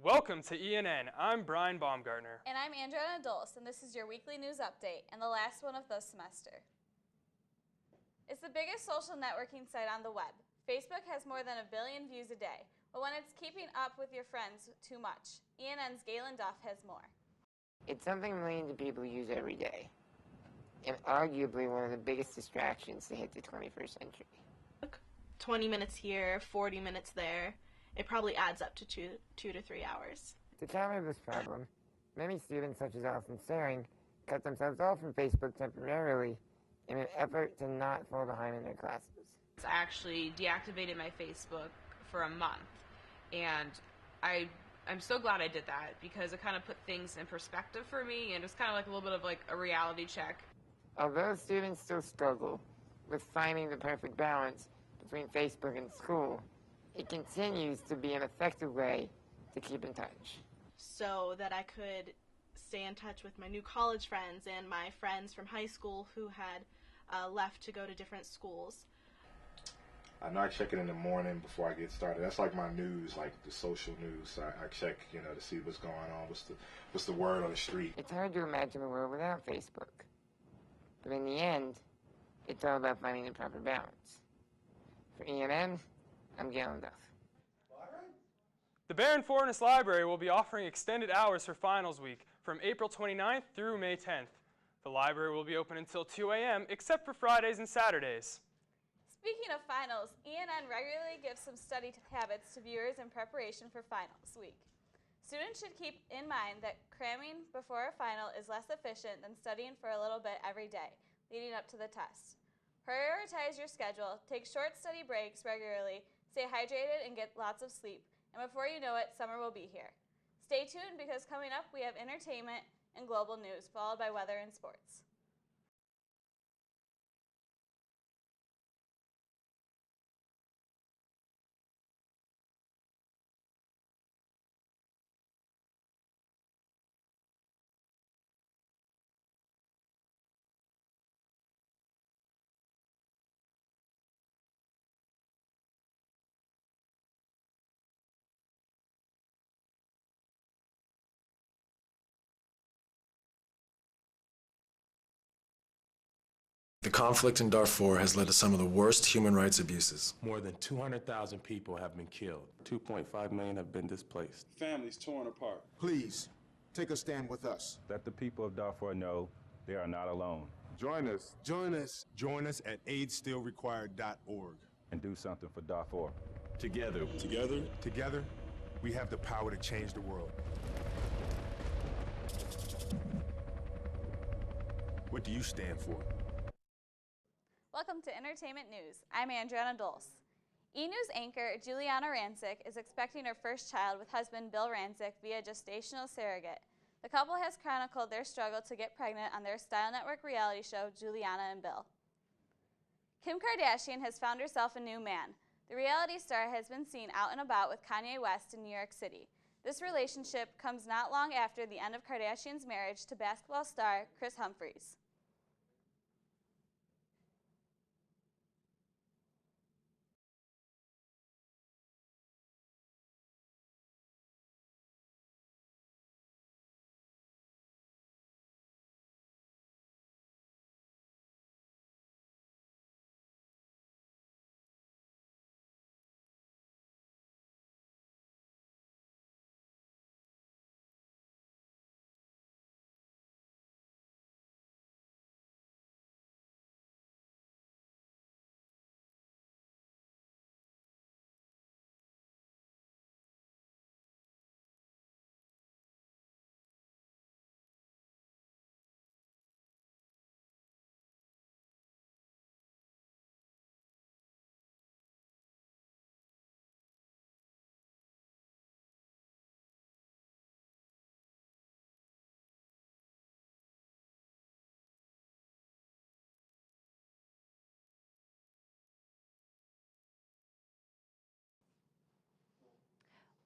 Welcome to ENN. I'm Brian Baumgartner. And I'm Andrea Dulce, and this is your weekly news update, and the last one of the semester. It's the biggest social networking site on the web. Facebook has more than 1 billion views a day, but when it's keeping up with your friends too much, ENN's Galen Duff has more. It's something millions of people use every day, and arguably one of the biggest distractions to hit the 21st century. 20 minutes here, 40 minutes there. It probably adds up to two to 3 hours. To counter this problem, many students, such as Allison Saring, cut themselves off from Facebook temporarily in an effort to not fall behind in their classes. I actually deactivated my Facebook for a month, and I'm so glad I did that because it kind of put things in perspective for me, and it was kind of like a little bit of like a reality check. Although students still struggle with finding the perfect balance between Facebook and school, it continues to be an effective way to keep in touch. So that I could stay in touch with my new college friends and my friends from high school who had left to go to different schools. I know I check it in the morning before I get started. That's like my news, like the social news. I check, to see what's going on, what's the word on the street. It's hard to imagine a world without Facebook. But in the end, it's all about finding the proper balance. For ENN, I'm Galen Duff. The Barron Forness Library will be offering extended hours for finals week from April 29th through May 10th. The library will be open until 2 a.m. except for Fridays and Saturdays. Speaking of finals, ENN regularly gives some study habits to viewers in preparation for finals week. Students should keep in mind that cramming before a final is less efficient than studying for a little bit every day leading up to the test. Prioritize your schedule, take short study breaks regularly, stay hydrated and get lots of sleep, and before you know it, summer will be here. Stay tuned because coming up we have entertainment and global news, followed by weather and sports. The conflict in Darfur has led to some of the worst human rights abuses. More than 200,000 people have been killed. 2.5 million have been displaced. Families torn apart. Please, take a stand with us. Let the people of Darfur know they are not alone. Join us. Join us. Join us at aidstillrequired.org. And do something for Darfur. Together. Together, we have the power to change the world. What do you stand for? Welcome to Entertainment News. I'm Andrea Dulce. E-News anchor Juliana Rancic is expecting her first child with husband Bill Rancic via gestational surrogate. The couple has chronicled their struggle to get pregnant on their Style Network reality show, Juliana and Bill. Kim Kardashian has found herself a new man. The reality star has been seen out and about with Kanye West in New York City. This relationship comes not long after the end of Kardashian's marriage to basketball star Kris Humphries.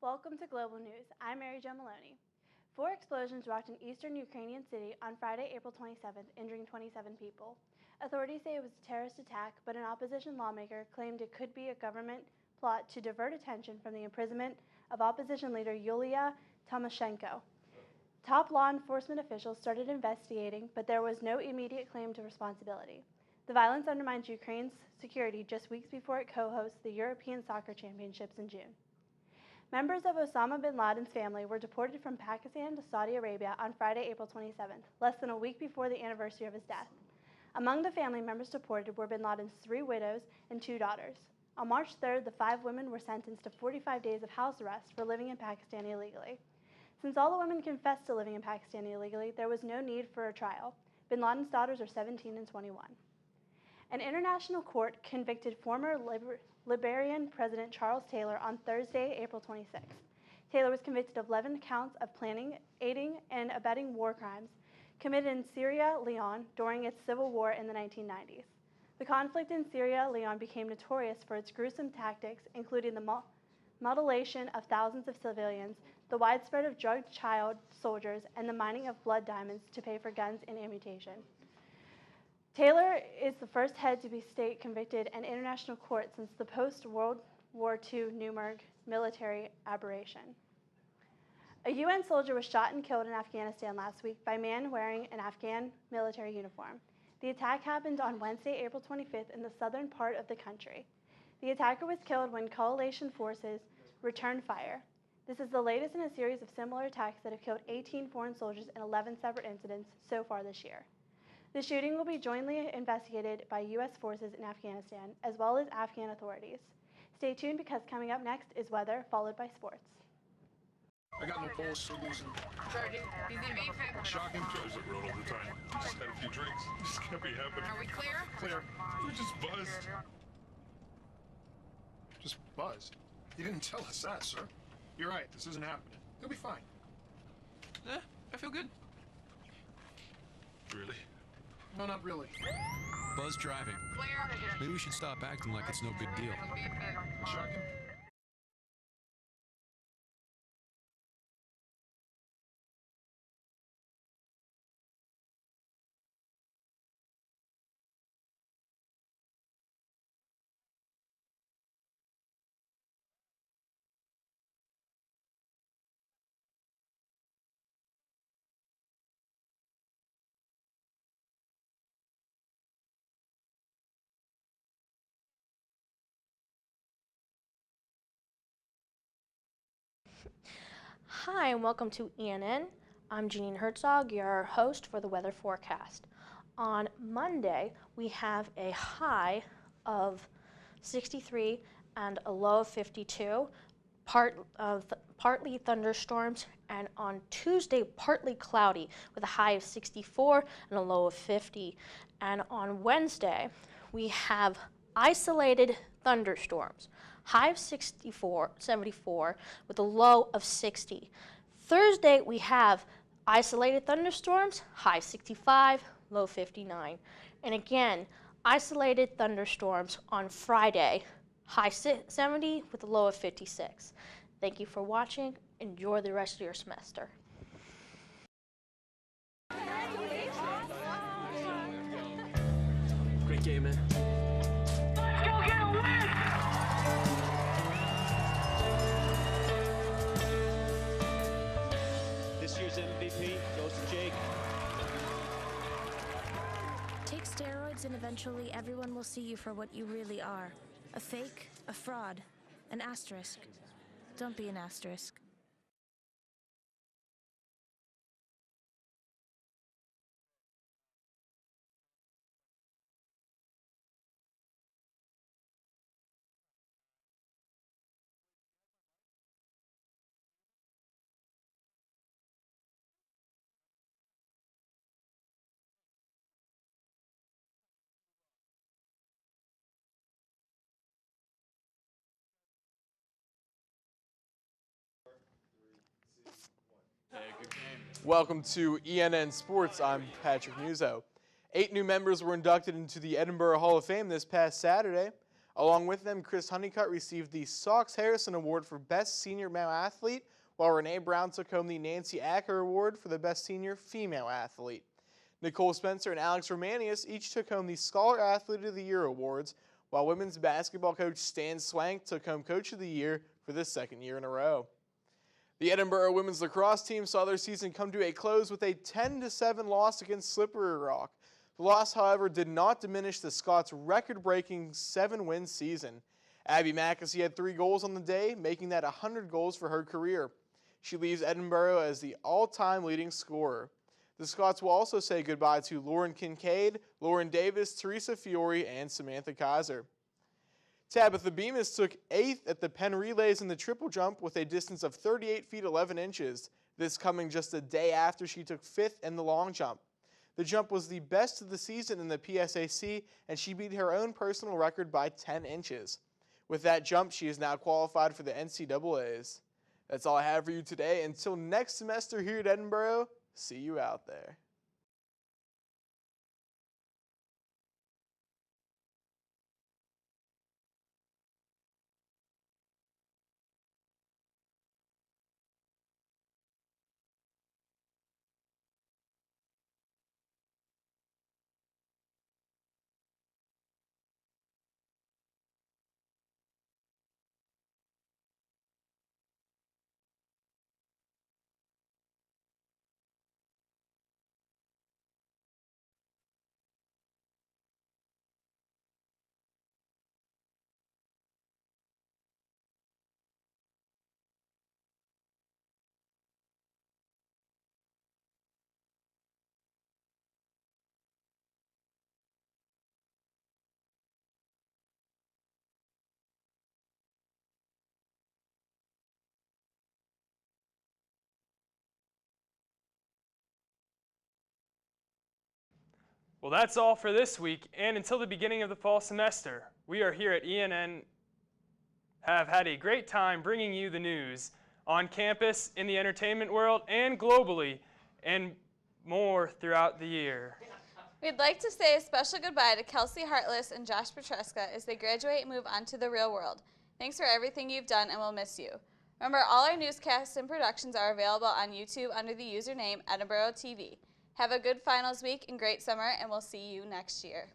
Welcome to Global News. I'm Mary Jo Maloney. 4 explosions rocked an eastern Ukrainian city on Friday, April 27th, injuring 27 people. Authorities say it was a terrorist attack, but an opposition lawmaker claimed it could be a government plot to divert attention from the imprisonment of opposition leader Yulia Tymoshenko. Top law enforcement officials started investigating, but there was no immediate claim to responsibility. The violence undermines Ukraine's security just weeks before it co-hosts the European Soccer Championships in June. Members of Osama bin Laden's family were deported from Pakistan to Saudi Arabia on Friday, April 27th, less than a week before the anniversary of his death. Among the family members deported were bin Laden's 3 widows and 2 daughters. On March 3rd, the 5 women were sentenced to 45 days of house arrest for living in Pakistan illegally. Since all the women confessed to living in Pakistan illegally, there was no need for a trial. Bin Laden's daughters are 17 and 21. An international court convicted former Liberian President Charles Taylor on Thursday, April 26th. Taylor was convicted of 11 counts of planning, aiding, and abetting war crimes committed in Sierra Leone during its civil war in the 1990s. The conflict in Sierra Leone became notorious for its gruesome tactics, including the mutilation of thousands of civilians, the widespread of drugged child soldiers, and the mining of blood diamonds to pay for guns and ammunition. Taylor is the first head to be state convicted in international court since the post-World War II Nuremberg military aberration. A UN soldier was shot and killed in Afghanistan last week by a man wearing an Afghan military uniform. The attack happened on Wednesday, April 25th in the southern part of the country. The attacker was killed when coalition forces returned fire. This is the latest in a series of similar attacks that have killed 18 foreign soldiers in 11 separate incidents so far this year. The shooting will be jointly investigated by U.S. forces in Afghanistan, as well as Afghan authorities. Stay tuned because coming up next is weather, followed by sports. I got no balls for losing. Shocking. Drives it road all the time. Just had a few drinks. Just can't be happening. Are we clear? Clear. We're just buzzed. Just buzzed. You didn't tell us that, sir. You're right. This isn't happening. You'll be fine. I feel good. Really? No, not really. Buzz driving. Maybe we should stop acting like it's no big deal. Shocking. Hi, and welcome to ENN. I'm Janine Herzog, your host for the weather forecast. On Monday, we have a high of 63 and a low of 52, partly thunderstorms, and on Tuesday, partly cloudy with a high of 64 and a low of 50. And on Wednesday, we have isolated thunderstorms. High of 74 with a low of 60. Thursday, we have isolated thunderstorms, high 65, low 59. And again, isolated thunderstorms on Friday, high 70 with a low of 56. Thank you for watching. Enjoy the rest of your semester. Great game, man. This year's MVP goes to Jake. Take steroids and eventually everyone will see you for what you really are. A fake, a fraud, an asterisk. Don't be an asterisk. Hey, good game. Welcome to ENN Sports. I'm Patrick Muzo. 8 new members were inducted into the Edinburgh Hall of Fame this past Saturday. Along with them, Chris Honeycutt received the Sox Harrison Award for Best Senior Male Athlete, while Renee Brown took home the Nancy Acker Award for the Best Senior Female Athlete. Nicole Spencer and Alex Romanius each took home the Scholar Athlete of the Year awards, while women's basketball coach Stan Swank took home Coach of the Year for the second year in a row. The Edinburgh women's lacrosse team saw their season come to a close with a 10-7 loss against Slippery Rock. The loss, however, did not diminish the Scots' record-breaking 7-win season. Abby Mackesy had 3 goals on the day, making that 100 goals for her career. She leaves Edinburgh as the all-time leading scorer. The Scots will also say goodbye to Lauren Kincaid, Lauren Davis, Teresa Fiore, and Samantha Kaiser. Tabitha Bemis took 8th at the Penn Relays in the triple jump with a distance of 38 feet 11 inches, this coming just a day after she took 5th in the long jump. The jump was the best of the season in the PSAC, and she beat her own personal record by 10 inches. With that jump, she is now qualified for the NCAAs. That's all I have for you today. Until next semester here at Edinburgh, see you out there. Well, that's all for this week, and until the beginning of the fall semester. We are here at ENN, have had a great time bringing you the news on campus, in the entertainment world, and globally, and more throughout the year. We'd like to say a special goodbye to Kelsey Hartless and Josh Petruska as they graduate and move on to the real world. Thanks for everything you've done, and we'll miss you. Remember, all our newscasts and productions are available on YouTube under the username Edinburgh TV. Have a good finals week and great summer, and we'll see you next year.